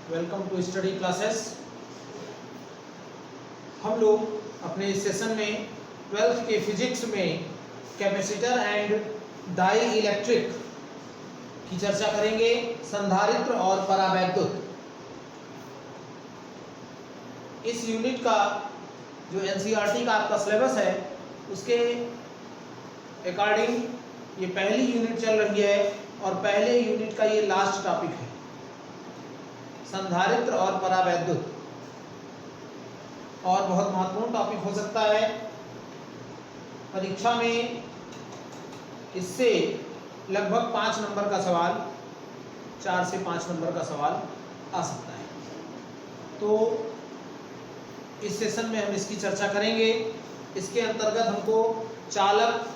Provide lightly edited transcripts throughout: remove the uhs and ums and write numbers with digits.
Welcome to study classes. हम लोग अपने इस सेशन में 12th के फिजिक्स में कैपेसिटर एंड डाई इलेक्ट्रिक की चर्चा करेंगे, संधारित्र और परावैद्युत। इस यूनिट का जो एनसीईआरटी का आपका सिलेबस है उसके अकॉर्डिंग ये पहली यूनिट चल रही है और पहले यूनिट का ये लास्ट टॉपिक है, संधारित्र और परावैद्युत। और बहुत महत्वपूर्ण टॉपिक हो सकता है परीक्षा में, इससे लगभग 5 नंबर का सवाल, 4 से 5 नंबर का सवाल आ सकता है। तो इस सेशन में हम इसकी चर्चा करेंगे। इसके अंतर्गत हमको चालक,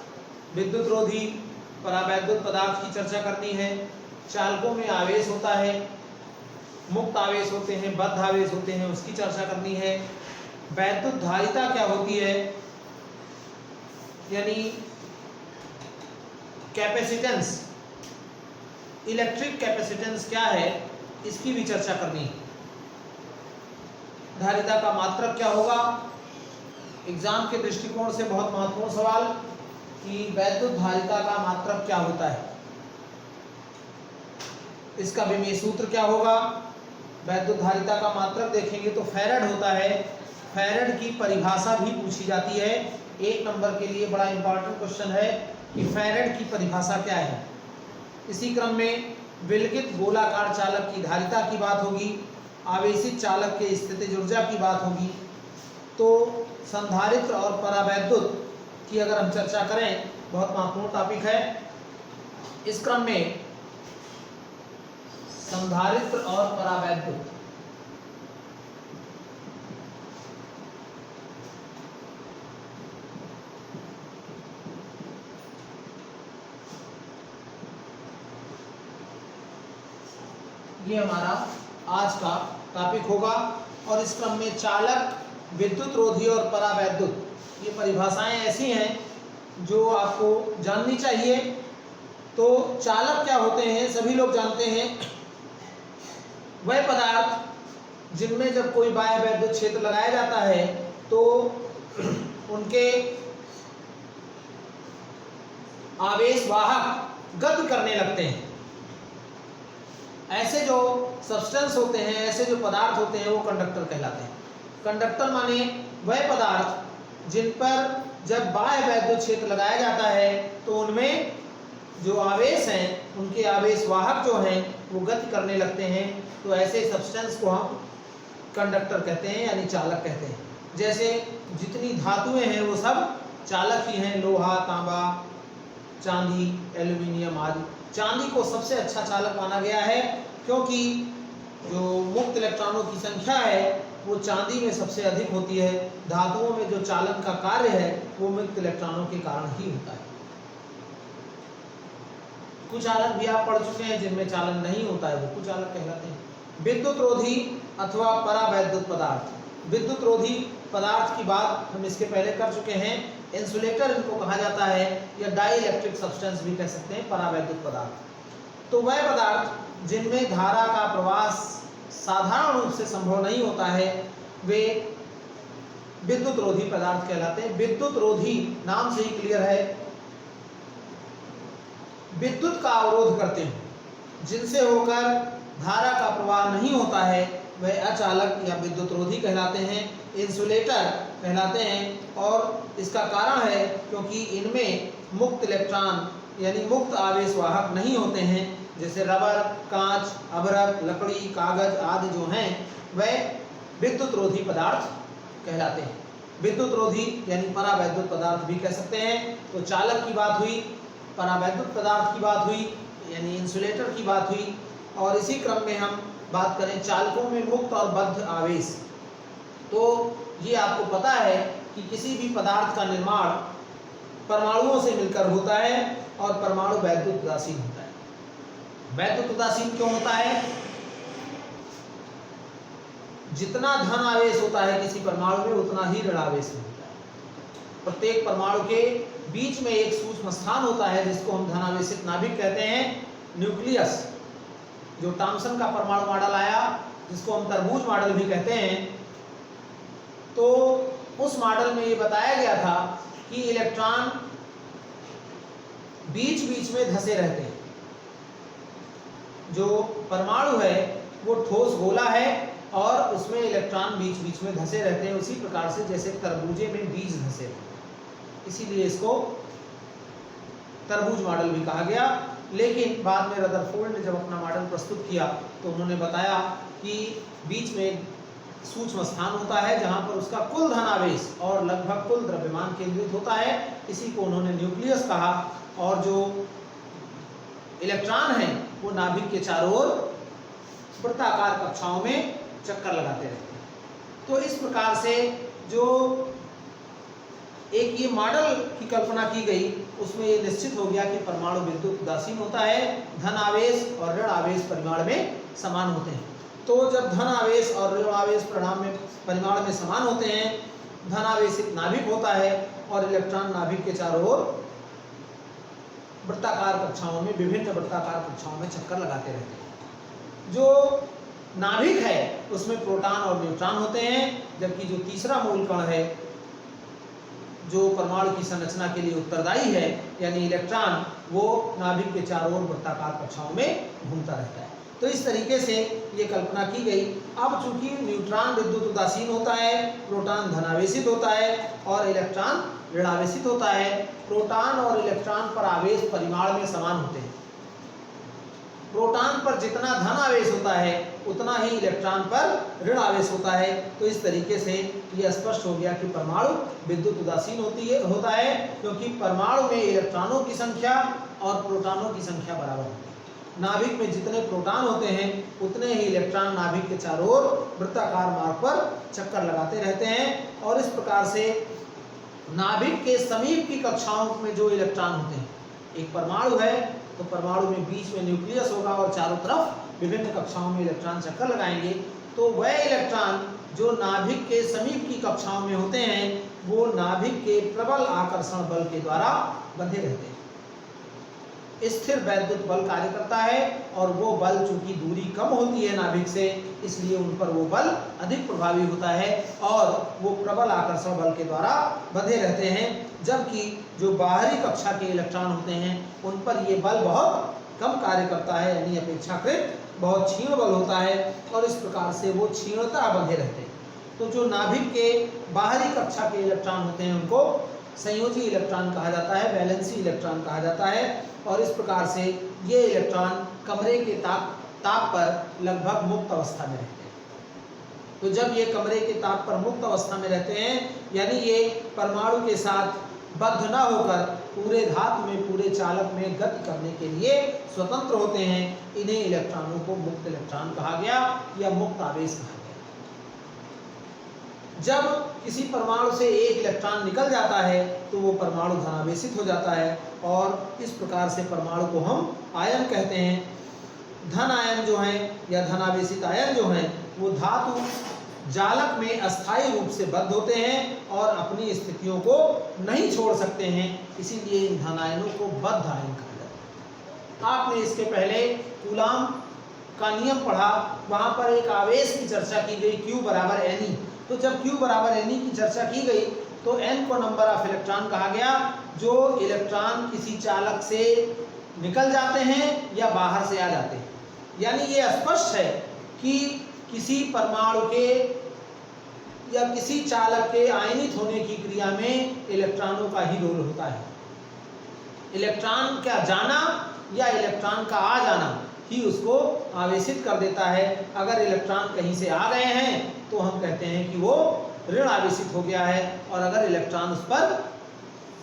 विद्युत रोधी, परावैद्युत पदार्थ की चर्चा करनी है। चालकों में आवेश होता है, मुक्त आवेश होते हैं, बद्ध आवेश होते हैं, उसकी चर्चा करनी है। वैद्युत धारिता क्या होती है, यानी कैपेसिटेंस, इलेक्ट्रिक कैपेसिटेंस क्या है, इसकी भी चर्चा करनी है। धारिता का मात्रक क्या होगा, एग्जाम के दृष्टिकोण से बहुत महत्वपूर्ण सवाल कि वैद्युत धारिता का मात्रक क्या होता है, इसका विमेय सूत्र क्या होगा। वैद्युत धारिता का मात्रक देखेंगे तो फैरड होता है। फैरड की परिभाषा भी पूछी जाती है। 1 नंबर के लिए बड़ा इंपॉर्टेंट क्वेश्चन है कि फैरड की परिभाषा क्या है। इसी क्रम में विलगित गोलाकार चालक की धारिता की बात होगी, आवेशित चालक के स्थितिज ऊर्जा की बात होगी। तो संधारित्र और परावैद्युत की अगर हम चर्चा करें, बहुत महत्वपूर्ण टॉपिक है। इस क्रम में संधारित्र और परावैद्युत, ये हमारा आज का टॉपिक होगा। और इस क्रम में चालक, विद्युत रोधी और परावैद्युत, ये परिभाषाएं ऐसी हैं जो आपको जाननी चाहिए। तो चालक क्या होते हैं, सभी लोग जानते हैं, वह पदार्थ जिनमें जब कोई बाह्य वैद्युत क्षेत्र लगाया जाता है तो उनके आवेश वाहक गति करने लगते हैं। ऐसे जो सब्सटेंस होते हैं, ऐसे जो पदार्थ होते हैं, वो कंडक्टर कहलाते हैं। कंडक्टर माने वह पदार्थ जिन पर जब बाह्य वैद्युत क्षेत्र लगाया जाता है तो उनमें जो आवेश हैं, उनके आवेश वाहक जो हैं वो गति करने लगते हैं। तो ऐसे सब्सटेंस को हम कंडक्टर कहते हैं, यानी चालक कहते हैं। जैसे जितनी धातुएं हैं वो सब चालक ही हैं, लोहा, तांबा, चांदी, एल्यूमिनियम आदि। चांदी को सबसे अच्छा चालक माना गया है क्योंकि जो मुक्त इलेक्ट्रॉनों की संख्या है वो चांदी में सबसे अधिक होती है। धातुओं में जो चालन का कार्य है वो मुक्त इलेक्ट्रॉनों के कारण ही होता है। कुचालक भी आप पढ़ चुके हैं जिनमें चालन नहीं होता है, वो कुचालक कहलाते हैं। विद्युत रोधी अथवा परावैद्युत पदार्थ, विद्युत रोधी पदार्थ की बात हम इसके पहले कर चुके हैं। इंसुलेटर इनको कहा जाता है, या डाई इलेक्ट्रिक सब्सटेंस भी कह सकते हैं, परावैद्युत पदार्थ। तो वह पदार्थ जिनमें धारा का प्रवाह साधारण रूप से संभव नहीं होता है, वे विद्युत रोधी पदार्थ कहलाते हैं। विद्युत रोधी नाम से ही क्लियर है, विद्युत का अवरोध करते हैं, जिनसे होकर धारा का प्रवाह नहीं होता है, वह अचालक या विद्युत रोधी कहलाते हैं, इंसुलेटर कहलाते हैं। और इसका कारण है क्योंकि इनमें मुक्त इलेक्ट्रॉन यानी मुक्त आवेश वाहक नहीं होते हैं। जैसे रबर, कांच, अभ्रक, लकड़ी, कागज आदि जो हैं वह विद्युत रोधी पदार्थ कहलाते हैं। विद्युत रोधी यानी परावैद्युत पदार्थ भी कह सकते हैं। तो चालक की बात हुई, परावैद्युत पदार्थ की बात हुई, यानी इंसुलेटर की बात हुई। और इसी क्रम में हम बात करें चालकों में मुक्त और बद्ध आवेश, तो ये आपको पता है कि किसी भी पदार्थ का निर्माण परमाणुओं से मिलकर होता है और परमाणु वैद्युत उदासीन होता है। वैद्युत उदासीन क्यों होता है? जितना धन आवेश होता है किसी परमाणु में उतना ही ऋण आवेश होता है। प्रत्येक परमाणु के बीच में एक सूक्ष्म स्थान होता है जिसको हम धनावेशित नाभिक कहते हैं, न्यूक्लियस। जो थॉमसन का परमाणु मॉडल आया जिसको हम तरबूज मॉडल भी कहते हैं, तो उस मॉडल में ये बताया गया था कि इलेक्ट्रॉन बीच बीच में धसे रहते हैं। जो परमाणु है वो ठोस गोला है और उसमें इलेक्ट्रॉन बीच बीच में धसे रहते हैं, उसी प्रकार से जैसे तरबूजे में बीज धसे रहते हैं, इसीलिए इसको तरबूज मॉडल भी कहा गया। लेकिन बाद में रदरफोर्ड ने जब अपना मॉडल प्रस्तुत किया तो उन्होंने बताया कि बीच में सूक्ष्म स्थान होता है जहां पर उसका कुल धनावेश और लगभग कुल द्रव्यमान केंद्रित होता है, इसी को उन्होंने न्यूक्लियस कहा। और जो इलेक्ट्रॉन है वो नाभिक के चारों ओर वृत्ताकार कक्षाओं में चक्कर लगाते रहते हैं। तो इस प्रकार से जो एक ये मॉडल की कल्पना की गई, उसमें ये निश्चित हो गया कि परमाणु विद्युत उदासीन होता है, धन आवेश और ऋण आवेश परिमाण में समान होते हैं। तो जब धन आवेश और ऋण आवेश परिमाण में समान होते हैं, धन आवेशित नाभिक होता है और इलेक्ट्रॉन नाभिक के चारों ओर वृत्ताकार कक्षाओं में, विभिन्न वृत्ताकार कक्षाओं में चक्कर लगाते रहते हैं। जो नाभिक है उसमें प्रोटॉन और न्यूट्रॉन होते हैं, जबकि जो तीसरा मूल कण है जो परमाणु की संरचना के लिए उत्तरदायी है यानी इलेक्ट्रॉन, वो नाभिक के चारों ओर वृत्ताकार कक्षाओं में घूमता रहता है। तो इस तरीके से ये कल्पना की गई। अब चूंकि न्यूट्रॉन विद्युत उदासीन होता है, प्रोटॉन धनावेशित होता है और इलेक्ट्रॉन ऋणावेशित होता है, प्रोटॉन और इलेक्ट्रॉन पर आवेश परिमाण में समान होते हैं। प्रोटॉन पर जितना धन आवेश होता है उतना ही इलेक्ट्रॉन पर ऋण आवेश होता है। तो इस तरीके से यह स्पष्ट हो गया कि परमाणु विद्युत उदासीन होता है, क्योंकि परमाणु में इलेक्ट्रॉनों की संख्या और प्रोटॉनों की संख्या बराबर होती है। नाभिक में जितने प्रोटॉन होते हैं उतने ही इलेक्ट्रॉन नाभिक के चारों ओर वृत्ताकार मार्ग पर चक्कर लगाते रहते हैं। और इस प्रकार से नाभिक के समीप की कक्षाओं में जो इलेक्ट्रॉन होते हैं, एक परमाणु है तो परमाणु में बीच में न्यूक्लियस होगा और चारों तरफ विभिन्न कक्षाओं में इलेक्ट्रॉन चक्कर लगाएंगे, तो वह इलेक्ट्रॉन जो नाभिक के समीप की कक्षाओं में होते हैं वो नाभिक के प्रबल आकर्षण बल के द्वारा बंधे रहते हैं। स्थिर वैद्युत बल कार्य करता है और वो बल चूंकि दूरी कम होती है नाभिक से, इसलिए उन पर वो बल अधिक प्रभावी होता है और वो प्रबल आकर्षण बल के द्वारा बंधे रहते हैं। जबकि जो बाहरी कक्षा के इलेक्ट्रॉन होते हैं उन पर ये बल बहुत कम कार्य करता है, यानी अपेक्षाकृत बहुत क्षीण बल होता है और इस प्रकार से वो क्षीणता बंधे रहते हैं। तो जो नाभिक के बाहरी कक्षा के इलेक्ट्रॉन होते हैं उनको संयोजी इलेक्ट्रॉन कहा जाता है, वैलेंसी इलेक्ट्रॉन कहा जाता है। और इस प्रकार से ये इलेक्ट्रॉन कमरे के ताप पर लगभग मुक्त अवस्था में रहते हैं। तो जब ये कमरे के ताप पर मुक्त अवस्था में रहते हैं, यानी ये परमाणु के साथ बद्ध न होकर पूरे धातु में, पूरे चालक में गति करने के लिए स्वतंत्र होते हैं, इन्हें इलेक्ट्रॉनों को मुक्त इलेक्ट्रॉन कहा गया या मुक्त आवेश कहा गया। जब किसी परमाणु से एक इलेक्ट्रॉन निकल जाता है तो वो परमाणु धनावेशित हो जाता है और इस प्रकार से परमाणु को हम आयन कहते हैं। धन आयन जो हैं या धनावेशित आयन जो हैं वो धातु जालक में अस्थायी रूप से बद्ध होते हैं और अपनी स्थितियों को नहीं छोड़ सकते हैं, इसीलिए इन धन आयनों को बद्ध आयन कहा जाता है। आपने इसके पहले कूलाम का नियम पढ़ा, वहां पर एक आवेश की चर्चा की गई Q बराबर Ni। तो जब Q बराबर Ni की चर्चा की गई तो N को नंबर ऑफ इलेक्ट्रॉन कहा गया, जो इलेक्ट्रॉन किसी चालक से निकल जाते हैं या बाहर से आ जाते हैं। यानी ये स्पष्ट है कि किसी परमाणु के या किसी चालक के आयनित होने की क्रिया में इलेक्ट्रॉनों का ही रोल होता है। इलेक्ट्रॉन का जाना या इलेक्ट्रॉन का आ जाना ही उसको आवेशित कर देता है। अगर इलेक्ट्रॉन कहीं से आ गए हैं तो हम कहते हैं कि वो ऋण आवेशित हो गया है, और अगर इलेक्ट्रॉन उस पर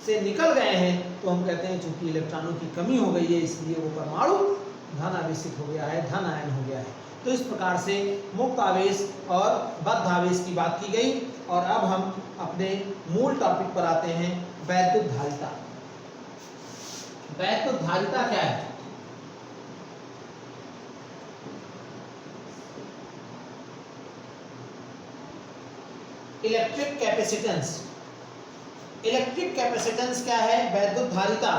से निकल गए हैं तो हम कहते हैं चूंकि इलेक्ट्रॉनों की कमी हो गई है इसलिए वो परमाणु धन आवेशित हो गया है, धन आयन हो गया है। तो इस प्रकार से मुक्त आवेश और बद्ध आवेश की बात की गई। और अब हम अपने मूल टॉपिक पर आते हैं, वैद्युत धारिता। वैद्युत धारिता क्या है? Electric capacitance. इलेक्ट्रिक कैपेसिटेंस क्या है? वैद्युत धारिता।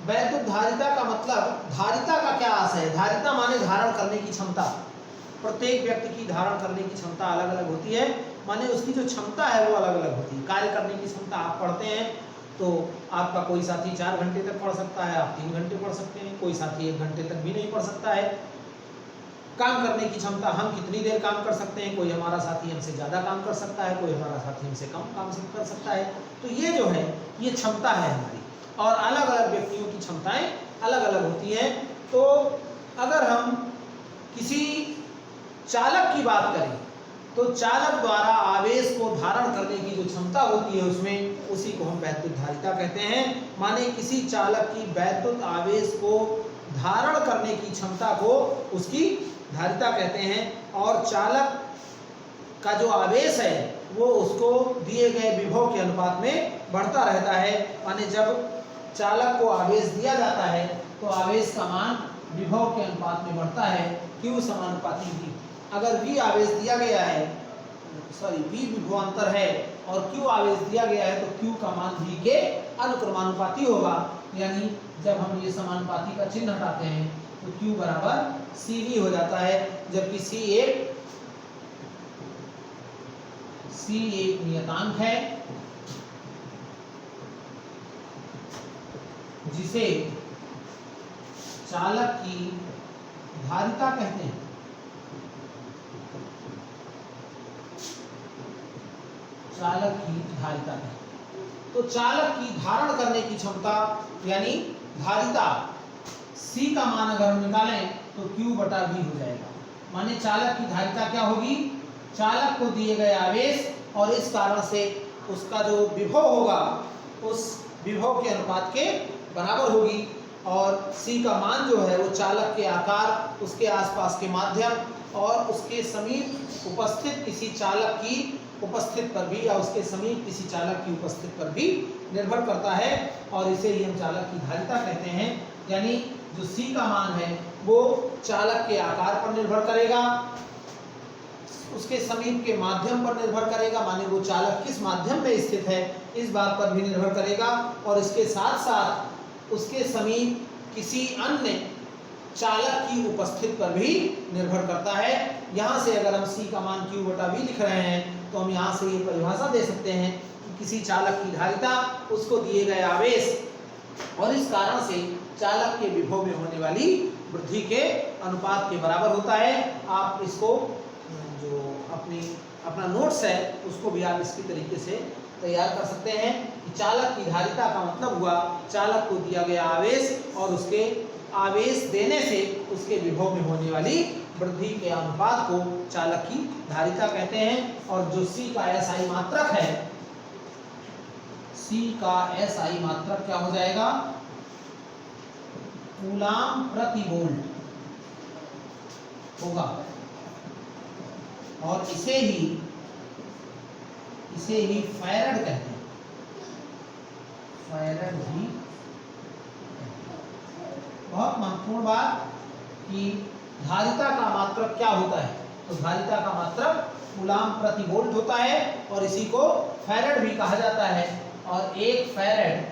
वैद्युत धारिता का मतलब, धारिता का क्या अर्थ है? धारिता माने धारण करने की क्षमता। प्रत्येक व्यक्ति की धारण करने की क्षमता अलग अलग होती है, माने उसकी जो क्षमता है वो अलग अलग होती है। कार्य करने की क्षमता, आप पढ़ते हैं तो आपका कोई साथी 4 घंटे तक पढ़ सकता है, आप 3 घंटे पढ़ सकते हैं, कोई साथी 1 घंटे तक भी नहीं पढ़ सकता है। काम करने की क्षमता, हम कितनी देर काम कर सकते हैं, कोई हमारा साथी हमसे ज़्यादा काम कर सकता है, कोई हमारा साथी हमसे कम काम कर सकता है। तो ये जो है ये क्षमता है हमारी, और अलग अलग व्यक्तियों की क्षमताएं अलग अलग होती हैं। तो अगर हम किसी चालक की बात करें तो चालक द्वारा आवेश को धारण करने की जो क्षमता होती है उसमें, उसी को हम वैद्युत धारिता कहते हैं। माने किसी चालक की वैद्युत आवेश को धारण करने की क्षमता को उसकी धारिता कहते हैं। और चालक का जो आवेश है वो उसको दिए गए विभव के अनुपात में बढ़ता रहता है। माने जब चालक को आवेश दिया जाता है तो आवेश का मान विभव के अनुपात में बढ़ता है, Q समानुपाती V। अगर V आवेश दिया गया है, V विभवांतर है और Q आवेश दिया गया है तो Q का मान V के अनुक्रमानुपाती होगा। यानी जब हम ये समानुपाती का चिन्ह हटाते हैं तो Q बराबर CV हो जाता है, जबकि C एक नियतांक है जिसे चालक की धारिता कहते हैं। चालक की धारिता कहते हैं। तो चालक की धारण करने की क्षमता यानी धारिता C का मान अगर हम निकालें तो Q बटा V हो जाएगा। माने चालक की धारिता क्या होगी, चालक को दिए गए आवेश और इस कारण से उसका जो विभव होगा उस विभव के अनुपात के बराबर होगी। और C का मान जो है वो चालक के आकार, उसके आसपास के माध्यम और उसके समीप उपस्थित किसी चालक की उपस्थित पर भी या उसके समीप किसी चालक की उपस्थित पर भी निर्भर करता है, और इसे ही हम चालक की धारिता कहते हैं। यानी जो C का मान है वो चालक के आकार पर निर्भर करेगा, उसके समीप के माध्यम पर निर्भर करेगा, माने वो चालक किस माध्यम में स्थित है इस बात पर भी निर्भर करेगा, और इसके साथ साथ उसके समीप किसी अन्य चालक की उपस्थिति पर भी निर्भर करता है। यहाँ से अगर हम C का मान Q बटा V लिख रहे हैं तो हम यहाँ से ये परिभाषा दे सकते हैं कि किसी चालक की धारिता उसको दिए गए आवेश और इस कारण से चालक के विभव में होने वाली वृद्धि के अनुपात के बराबर होता है। आप इसको जो अपना नोट्स है उसको भी आप इसकी तरीके से तैयार कर सकते हैं कि चालक की धारिता का मतलब हुआ चालक को दिया गया आवेश और उसके आवेश देने से उसके विभव में होने वाली वृद्धि के अनुपात को चालक की धारिता कहते हैं। और जो C का SI मात्रक है, C का SI मात्रक क्या हो जाएगा, कूलाम प्रति वोल्ट होगा, और इसे ही फैरड कहते हैं। फैरड भी बहुत महत्वपूर्ण बात कि धारिता का मात्रक क्या होता है, तो धारिता का मात्रक कूलाम प्रति वोल्ट होता है और इसी को फैरड भी कहा जाता है। और एक फैरड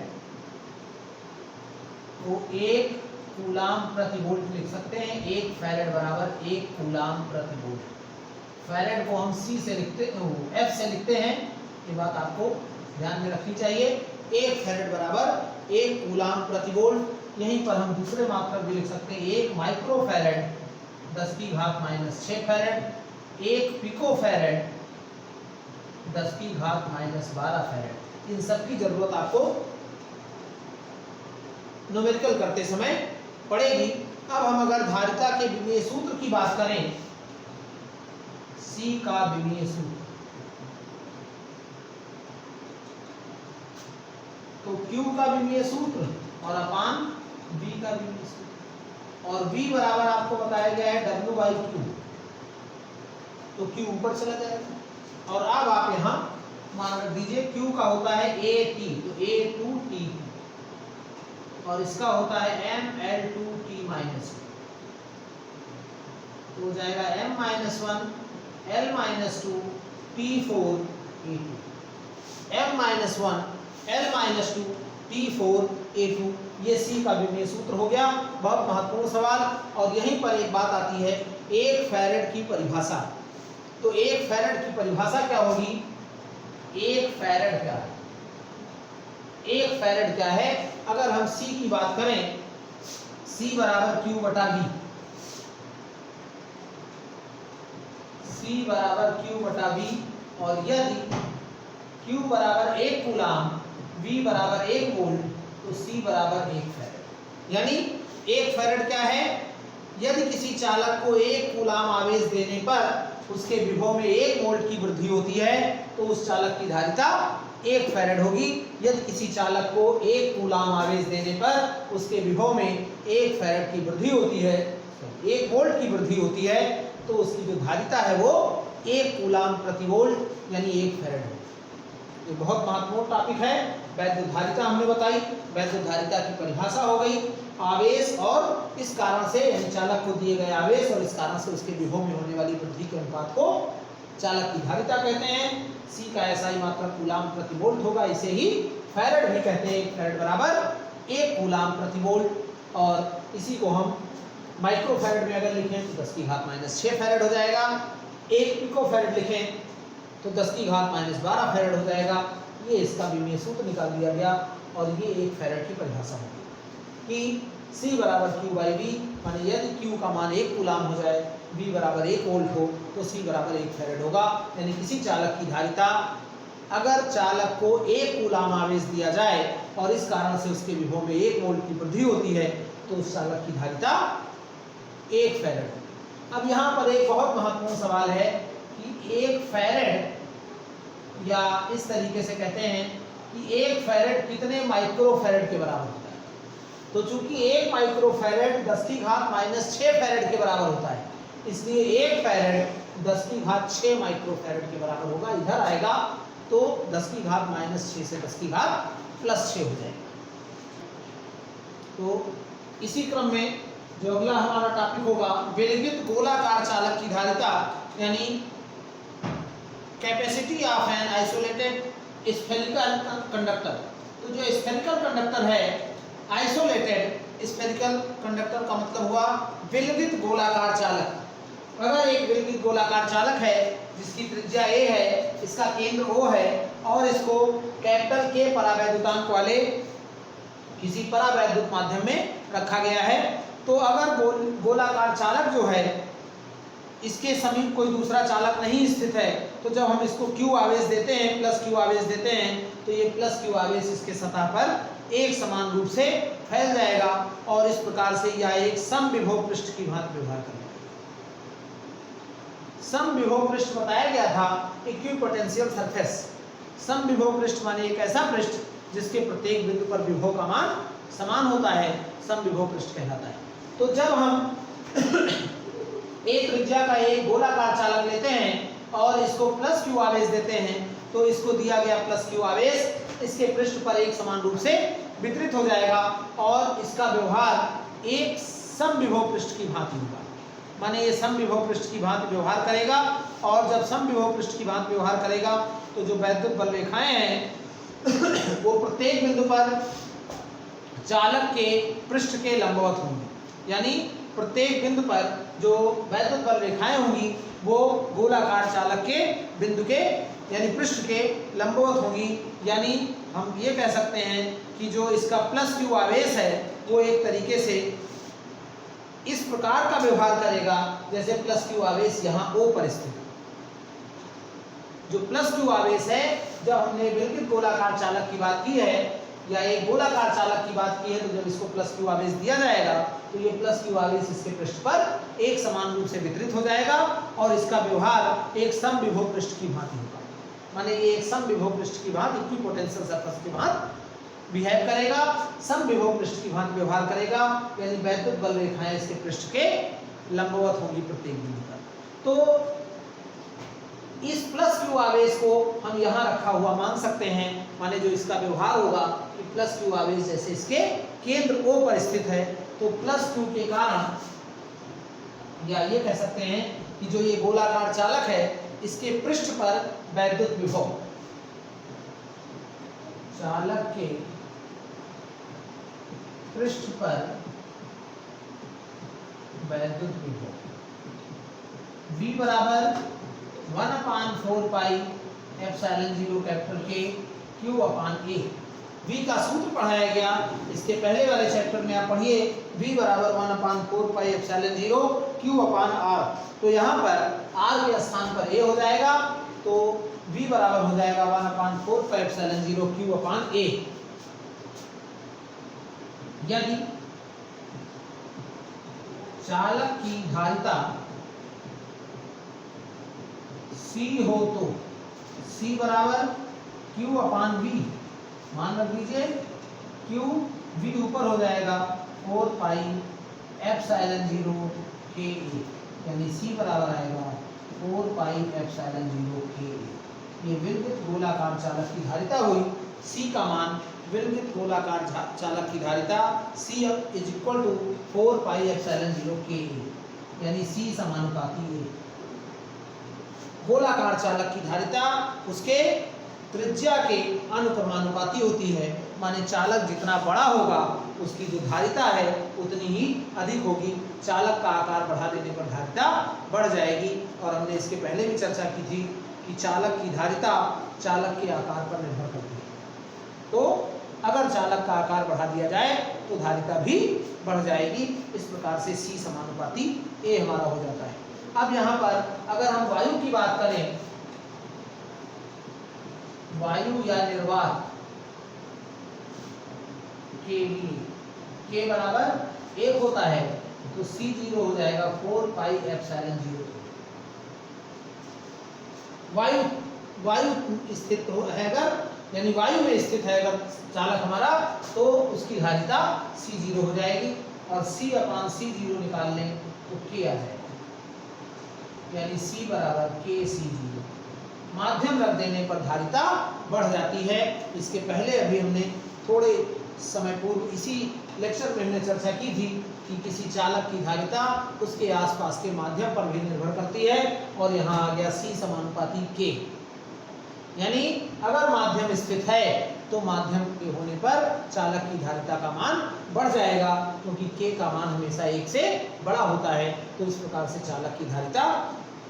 को 1 कूलाम प्रति वोल्ट लिख सकते हैं। 1 फैरड बराबर 1 कूलाम प्रति वोल्ट। फैरड को हम F से लिखते हैं, ये बात आपको ध्यान में रखनी चाहिए। 1 फैरड बराबर 1 कूलाम प्रति वोल्ट। यहीं पर हम दूसरे मात्रक भी लिख सकते हैं, 1 माइक्रो फैरड 10 की घात -6 फैरड, 1 पिको फैरड 10 की घात -12 फैरड। इन सब की जरूरत आपको न्यूमेरिकल करते समय पड़ेगी। अब हम अगर धारिता के विमीय सूत्र की बात करें, C का विमीय सूत्र, तो Q का विमीय सूत्र और अपान V का विमीय सूत्र, और V बराबर आपको बताया गया है W/Q, तो Q ऊपर चला जाएगा। और अब आप यहाँ मान रख दीजिए Q का होता है AT, तो A2T, और इसका होता है ML2T -2, तो हो जाएगा M-1 L-2 T4A2, M-1 L-2 T4A2। ये C का विमीय सूत्र हो गया। बहुत महत्वपूर्ण सवाल। और यहीं पर एक बात आती है 1 फैरेड की परिभाषा। तो 1 फैरेड की परिभाषा क्या होगी? 1 फैरेड क्या है? 1 फैरेड क्या है? अगर हम C की बात करें, C बराबर Q बटा V, C बराबर Q बटा V, और यदि Q बराबर 1 कूलाम, V बराबर 1 वोल्ट, तो C बराबर 1 फैरेड। यानी 1 फैरेड क्या है? यदि किसी चालक को 1 कूलाम आवेश देने पर उसके विभव में 1 वोल्ट की वृद्धि होती है तो उस चालक की धारिता 1 फैरेड होगी। यदि किसी चालक को 1 कूलाम आवेश देने पर उसके विभव में 1 फैरेड की वृद्धि होती है, 1 वोल्ट की वृद्धि होती है, तो उसकी जो धारिता है वो 1 कूलाम प्रति वोल्ट यानी 1 फैरेड होगी। ये बहुत महत्वपूर्ण टॉपिक है। वैद्युत धारिता हमने बताई, वैद्युत धारिता की परिभाषा हो गई, आवेश और इस कारण से यानी चालक को दिए गए आवेश और इस कारण से उसके विभव में होने वाली वृद्धि के अनुपात को चालक की धारिता कहते हैं। C का SI मात्रक कूलाम प्रति वोल्ट होगा, इसे ही फैरेड भी कहते हैं। 1 फैरेड बराबर 1 कूलाम प्रति वोल्ट, और इसी को हम माइक्रो फैरेड में अगर लिखें तो 10 की घात -6 फैरेड हो जाएगा। 1 पिको फैरेड लिखें तो 10 की घात -12 फैरेड हो जाएगा। ये इसका विमीय सूत्र निकाल दिया गया और ये 1 फैरेड की परिभाषा होगी कि C बराबर Q बाई V, माने यदि Q का मान 1 कूलाम हो जाए, V बराबर 1 वोल्ट हो, तो C बराबर 1 फैरेड होगा। यानी किसी चालक की धारिता, अगर चालक को 1 कूलाम आवेश दिया जाए और इस कारण से उसके विभव में 1 वोल्ट की वृद्धि होती है तो उस चालक की धारिता 1 फैरेड होगी। अब यहाँ पर एक बहुत महत्वपूर्ण सवाल है कि 1 फैरेड, या इस तरीके से कहते हैं कि 1 फैरेड कितने माइक्रो फैरेड के बराबर होता है? तो चूंकि 1 माइक्रो फैरेड 10 की घात -6 फैरेड के बराबर होता है, इसलिए 1 फैरेड 10 की घात 6 माइक्रो फैरेड के बराबर होगा। इधर आएगा तो 10 की घात -6 से 10 की घात +6 हो जाएगा। तो इसी क्रम में जो अगला हमारा टॉपिक होगा, विलगित गोलाकार चालक की धारिता, यानी capacity of an isolated spherical conductor. तो जो स्फेरिकल कंडक्टर है, आइसोलेटेड स्फेरिकल कंडक्टर का मतलब हुआ विलगित गोलाकार चालक। अगर एक विलगित गोलाकार चालक है जिसकी त्रिज्या a है, इसका केंद्र O है और इसको कैपिटल K परावैद्युतांक वाले किसी परावैद्युत माध्यम में रखा गया है, तो अगर गोलाकार चालक जो है इसके समीप कोई दूसरा चालक नहीं स्थित है, तो जब हम इसको Q आवेश देते हैं, प्लस Q आवेश देते हैं, तो ये प्लस Q आवेश इसके सतह पर एक समान रूप से फैल जाएगा और इस प्रकार से यह एक समविभव पृष्ठ की भांति व्यवहार करेगा। समविभव पृष्ठ बताया गया था, इक्विपोटेंशियल सरफेस। समविभव पृष्ठ माने एक ऐसा पृष्ठ जिसके प्रत्येक बिंदु पर विभव का मान समान होता है, समविभव पृष्ठ कहलाता है। तो जब हम एक त्रिज्या का एक गोलाकार चालक लेते हैं और इसको प्लस Q आवेश देते हैं, तो इसको दिया गया प्लस Q आवेश इसके पृष्ठ पर एक समान रूप से वितरित हो जाएगा और इसका व्यवहार एक समविभव पृष्ठ की भांति होगा। माने ये समविभव पृष्ठ की भांति व्यवहार करेगा, और जब समविभव पृष्ठ की भांति व्यवहार करेगा तो जो वैद्युत बल रेखाएं हैं वो प्रत्येक बिंदु पर चालक के पृष्ठ के लंबवत होंगी। यानी प्रत्येक बिंदु पर जो वैद्युत बल रेखाएं होंगी वो गोलाकार चालक के बिंदु के यानी पृष्ठ के लंबवत होंगी। यानी हम ये कह सकते हैं कि जो इसका प्लस Q आवेश है वो एक तरीके से इस प्रकार का व्यवहार करेगा जैसे प्लस Q आवेश यहाँ O पर स्थित है। जो प्लस Q आवेश है, जब हमने विलगित गोलाकार चालक की बात की है या एक गोलाकार चालक की बात की है, तो जब इसको प्लस Q आवेश दिया जाएगा तो ये प्लस Q आवेश इसके पृष्ठ पर एक समान रूप से वितरित हो जाएगा और इसका व्यवहार एक समविभव पृष्ठ की भांति होगा। माने ये एक समविभव पृष्ठ की भांति, इक्विपोटेंशियल सरफेस की भांति बिहेव करेगा, समविभव पृष्ठ की भांति व्यवहार करेगा, यानी वैद्युत बल रेखाएं इसके पृष्ठ के लंबवत होंगी प्रत्येक बिंदु पर। तो इस प्लस Q आवेश को हम यहाँ रखा हुआ मान सकते हैं। माने जो इसका व्यवहार होगा कि प्लस Q आवेश जैसे इसके केंद्र O पर स्थित है, तो प्लस Q के कारण, या ये कह सकते हैं कि जो ये गोलाकार चालक है इसके पृष्ठ पर वैद्युत विभव, चालक के पृष्ठ पर वैद्युत विभव V बराबर 1/4 पाई epsilon 0 capital K Q upon A। V का सूत्र पढ़ाया गया, इसके पहले वाले चैप्टर में आप पढ़िए V बराबर 1/4 पाई एप्सिलॉन 0 Q अपान R। तो यहाँ पर R के स्थान पर A हो जाएगा, तो V बराबर हो जाएगा 1/4 पाई एप्सिलॉन 0 Q अपान A। यदि चालक की धारिता C हो तो C बराबर Q अपान V, मान रख लीजिए Q V ऊपर हो जाएगा 4 पाई एप्सिलॉन 0 K A, यानी C बराबर आएगा 4 पाई एप्सिलॉन 0 K A। ये विलगित गोलाकार चालक की धारिता हुई। C का मान विलगित गोलाकार चालक की धारिता C is equal to 4 pi epsilon 0 K A, यानी C समानुपाती है। गोलाकार चालक की धारिता उसके त्रिज्या के अनुक्रमानुपाती होती है, माने चालक जितना बड़ा होगा उसकी जो धारिता है उतनी ही अधिक होगी। चालक का आकार बढ़ा देने पर धारिता बढ़ जाएगी, और हमने इसके पहले भी चर्चा की थी कि चालक की धारिता चालक के आकार पर निर्भर करती है। तो अगर चालक का आकार बढ़ा दिया जाए तो धारिता भी बढ़ जाएगी। इस प्रकार से C समानुपाती A हमारा हो जाता है। अब यहाँ पर अगर हम वायु की बात करें, वायु या निर्वात के लिए K बराबर 1 होता है, तो C0 हो जाएगा 4 पाई एप्सिलॉन 0। वायु स्थित है अगर, यानी वायु में स्थित है अगर चालक हमारा, तो उसकी धारिता C0 हो जाएगी, और C अपान C0 निकाल लें तो K आ जाएगा, यानी C बराबर KC0। माध्यम रख देने पर धारिता बढ़ जाती है। इसके पहले अभी हमने थोड़े समय पूर्व इसी लेक्चर में हमने चर्चा की थी कि किसी चालक की धारिता उसके आसपास के माध्यम पर भी निर्भर करती है, और यहाँ आ गया C समानुपाती K, यानी अगर माध्यम स्थित है तो माध्यम के होने पर चालक की धारिता का मान बढ़ जाएगा, क्योंकि K का मान हमेशा 1 से बड़ा होता है। तो इस प्रकार से चालक की धारिता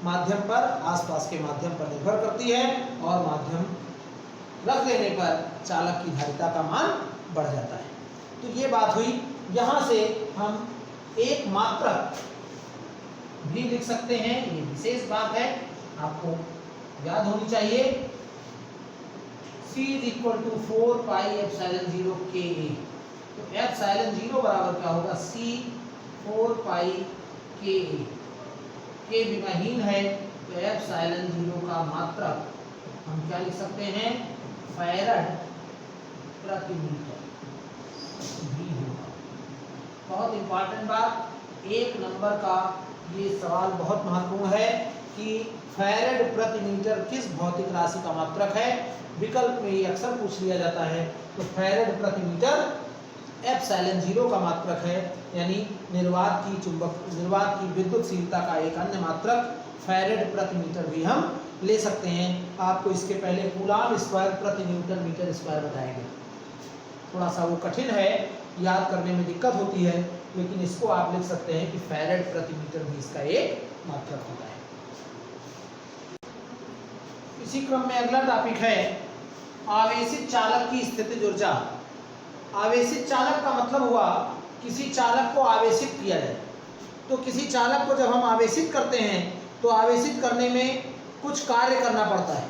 माध्यम पर, आसपास के माध्यम पर निर्भर करती है, और माध्यम रख देने पर चालक की धारिता का मान बढ़ जाता है। तो ये बात हुई। यहाँ से हम एक मात्रक भी लिख सकते हैं, ये विशेष बात है, आपको याद होनी चाहिए। C is equal to 4 pi epsilon 0 K A। तो एप्सिलॉन 0 बराबर क्या होगा? C 4 pi K A। K विमाहीन है, तो एप्सिलॉन 0 का मात्रक हम क्या लिख सकते हैं? फैरड प्रति मीटर भी होगा। बहुत इंपॉर्टेंट बात, 1 नंबर का ये सवाल बहुत महत्वपूर्ण है कि फैरड प्रति मीटर किस भौतिक राशि का मात्रक है। विकल्प में ये अक्सर पूछ लिया जाता है। तो फैरड प्रति मीटर एप्सिलॉन 0 का मात्रक है, यानी निर्वात की विद्युतशीलता का एक अन्य मात्रक फैरड प्रति मीटर भी हम ले सकते हैं। आपको इसके पहले कूलाम स्क्वायर प्रति न्यूटन मीटर स्क्वायर बताया गया। थोड़ा सा वो कठिन है, याद करने में दिक्कत होती है, लेकिन इसको आप लिख सकते हैं कि फैरड प्रति मीटर भी इसका एक मात्रक होता है। इसी क्रम में अगला टॉपिक है आवेशित चालक की स्थितिज ऊर्जा। आवेशित चालक का मतलब हुआ किसी चालक को आवेशित किया जाए। तो किसी चालक को जब हम आवेशित करते हैं तो आवेशित करने में कुछ कार्य करना पड़ता है,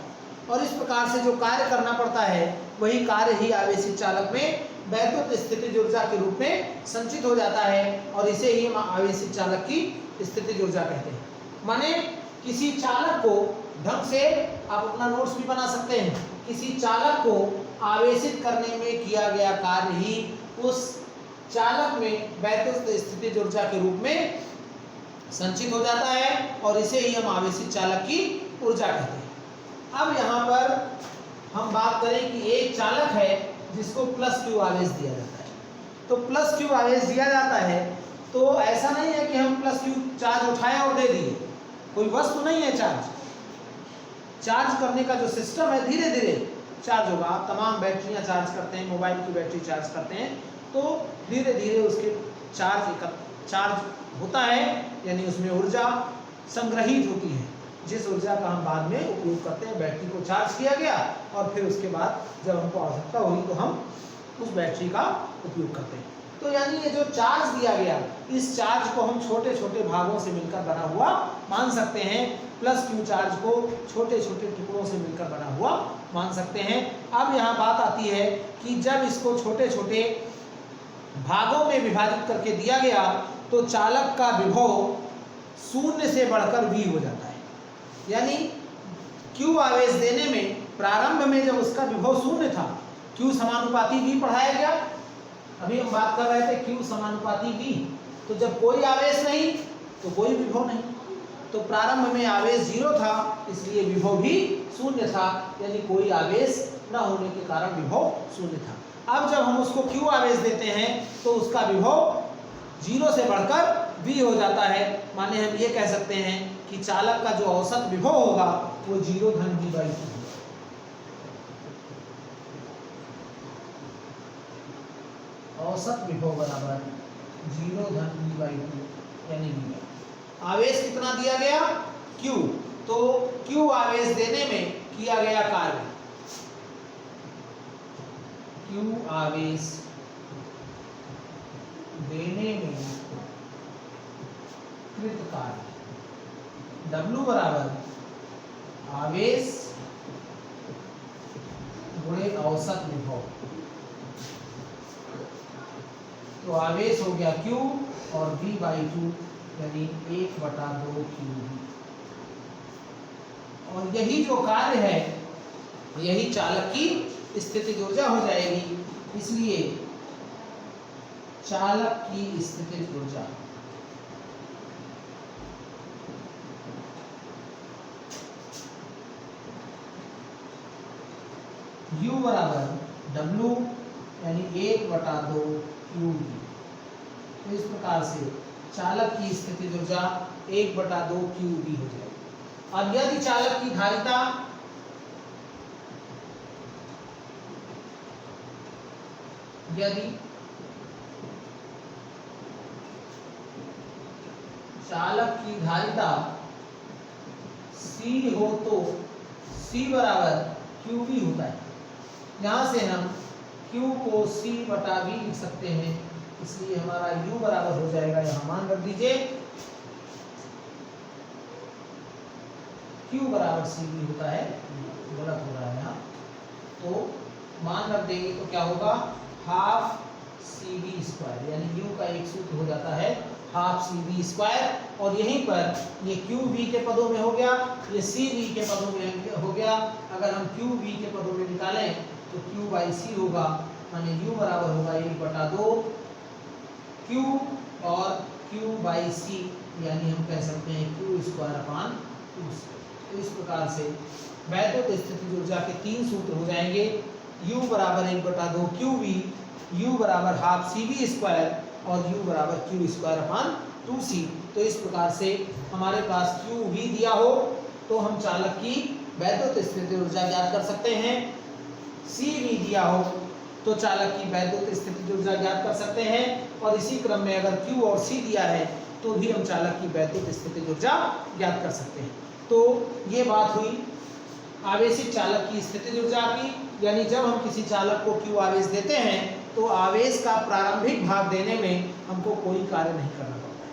और इस प्रकार से जो कार्य करना पड़ता है वही कार्य ही आवेशित चालक में वैद्युत स्थितिज ऊर्जा के रूप में संचित हो जाता है, और इसे ही हम आवेशित चालक की स्थितिज ऊर्जा कहते हैं। माने किसी चालक को ढंग से, आप अपना नोट्स भी बना सकते हैं, किसी चालक को आवेशित करने में किया गया कार्य ही उस चालक में वैद्युत स्थितिज ऊर्जा के रूप में संचित हो जाता है, और इसे ही हम आवेशित चालक की ऊर्जा कहते हैं। अब यहाँ पर हम बात करें कि एक चालक है जिसको प्लस क्यू आवेश दिया जाता है। तो प्लस क्यू आवेश दिया जाता है, तो ऐसा नहीं है कि हम प्लस क्यू चार्ज उठाएं और दे दिए, कोई वस्तु नहीं है चार्ज करने का जो सिस्टम है धीरे धीरे चार्ज होगा। आप तमाम बैटरियां चार्ज करते हैं, मोबाइल की बैटरी चार्ज करते हैं, तो धीरे धीरे उसके चार्ज होता है, यानी उसमें ऊर्जा संग्रहित होती है, जिस ऊर्जा का हम बाद में उपयोग करते हैं। बैटरी को चार्ज किया गया और फिर उसके बाद जब हमको आवश्यकता होगी तो हम उस बैटरी का उपयोग करते हैं। तो यानी ये जो चार्ज दिया गया, इस चार्ज को हम छोटे छोटे भागों से मिलकर बना हुआ मान सकते हैं, प्लस क्यू चार्ज को छोटे छोटे टुकड़ों से मिलकर बना हुआ मान सकते हैं। अब यहाँ बात आती है कि जब इसको छोटे छोटे भागों में विभाजित करके दिया गया तो चालक का विभव शून्य से बढ़कर V हो जाता है। यानी Q आवेश देने में प्रारंभ में जब उसका विभव शून्य था, Q समानुपाती V पढ़ाया गया, अभी हम बात कर रहे थे Q समानुपाती V, तो जब कोई आवेश नहीं तो कोई विभव नहीं, तो प्रारंभ में आवेश 0 था, इसलिए विभव भी शून्य था, यानी कोई आवेश न होने के कारण विभव शून्य था। अब जब हम उसको Q आवेश देते हैं तो उसका विभव 0 से बढ़कर V हो जाता है। माने हम ये कह सकते हैं कि चालक का जो औसत विभव होगा वो 0 धन V/2 होगा। औसत विभव बराबर 0 धन V/2 यानी V। आवेश कितना दिया गया? Q। तो Q आवेश देने में किया गया कार्य, Q आवेश देने में कृत कार्य W बराबर आवेश गुणे औसत विभव। तो आवेश हो गया Q और V/2 यानी 1/2 QV। और यही जो कार्य है यही चालक की स्थितिज ऊर्जा हो जाएगी। इसलिए चालक की स्थितिज ऊर्जा U बराबर W यानी 1/2 QV। तो इस प्रकार से चालक की स्थितिज ऊर्जा 1/2 QV हो जाएगी। अब यदि चालक की धारिता C हो तो C बराबर QV होता है। यहाँ से हम Q को C/V लिख सकते हैं, इसलिए हमारा U बराबर हो जाएगा, यहाँ मान रख दीजिए Q बराबर CV होता है, गलत हो रहा है यहाँ, तो मान रख देंगे तो क्या होगा, हाफ CV², यानी U का एक सूत्र हो जाता है हाफ CV²। और यहीं पर ये QV के पदों में हो गया, ये CV के पदों में हो गया। अगर हम QV के पदों में निकालें तो Q/C होगा, माने U बराबर होगा 1/2 Q और Q/C, यानी हम कह सकते हैं Q²/2। तो इस प्रकार से वैद्युत स्थितिज ऊर्जा के 3 सूत्र हो जाएंगे। U बराबर 1/2 QV, U बराबर हाफ CV² और U बराबर Q²/2C। तो इस प्रकार से हमारे पास QV दिया हो तो हम चालक की वैद्युत स्थितिज ऊर्जा ज्ञात कर सकते हैं, CV दिया हो तो चालक की वैद्युत स्थितिज ऊर्जा ज्ञात कर सकते हैं, और इसी क्रम में अगर Q और C दिया है तो भी हम चालक की वैद्युत स्थितिज ऊर्जा ज्ञात कर सकते हैं। तो ये बात हुई आवेशित चालक की स्थितिज ऊर्जा की, यानी जब हम किसी चालक को Q आवेश देते हैं तो आवेश का प्रारंभिक भाग देने में हमको कोई कार्य नहीं करना पड़ता है,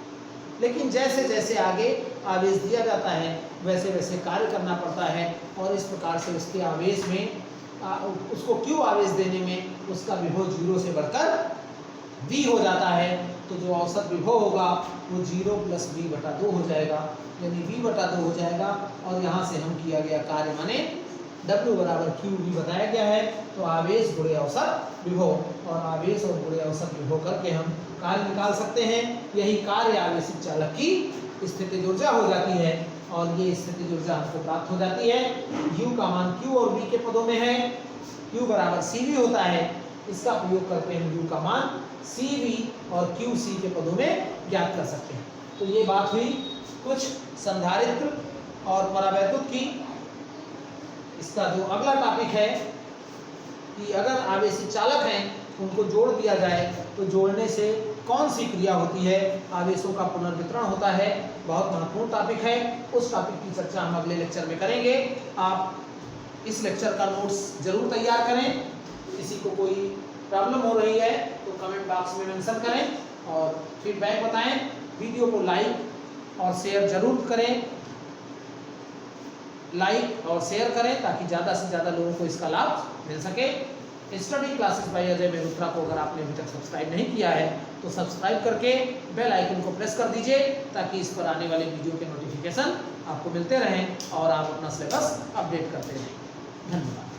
लेकिन जैसे जैसे आगे आवेश दिया जाता है वैसे वैसे कार्य करना पड़ता है, और इस प्रकार से उसके आवेश में उसको Q आवेश देने में उसका विभव 0 से बढ़कर V हो जाता है। तो जो औसत विभव होगा वो 0 + V/2 हो जाएगा, यानी V/2 हो जाएगा। और यहाँ से हम किया गया कार्य माने W बराबर QV बताया गया है, तो आवेश गुणे औसत विभव, और आवेश और गुणे औसत विभव करके हम कार्य निकाल सकते हैं। यही कार्य आवेशित चालक की स्थितिज ऊर्जा हो जाती है, और ये स्थितिज ऊर्जा हमको प्राप्त हो जाती है। U का मान Q और V के पदों में है, Q बराबर CV होता है, इसका प्रयोग करके हम U का मान CV और QC के पदों में ज्ञात कर सकते हैं। तो ये बात हुई कुछ संधारित्र और परावैद्युत की। इसका जो अगला टॉपिक है कि अगर आवेशित चालक हैं उनको जोड़ दिया जाए तो जोड़ने से कौन सी क्रिया होती है, आवेशों का पुनर्वितरण होता है, बहुत महत्वपूर्ण टॉपिक है। उस टॉपिक की चर्चा हम अगले लेक्चर में करेंगे। आप इस लेक्चर का नोट्स जरूर तैयार करें। किसी को कोई प्रॉब्लम हो रही है तो कमेंट बॉक्स में मेंशन करें और फीडबैक बताएं। वीडियो को लाइक और शेयर जरूर करें, लाइक और शेयर करें ताकि ज़्यादा से ज़्यादा लोगों को इसका लाभ मिल सके। Study classes bye Ajay Mehrotra को अगर आपने अभी तक सब्सक्राइब नहीं किया है तो सब्सक्राइब करके बेल आइकन को प्रेस कर दीजिए ताकि इस पर आने वाले वीडियो के नोटिफिकेशन आपको मिलते रहें और आप अपना सिलेबस अपडेट करते रहें। धन्यवाद।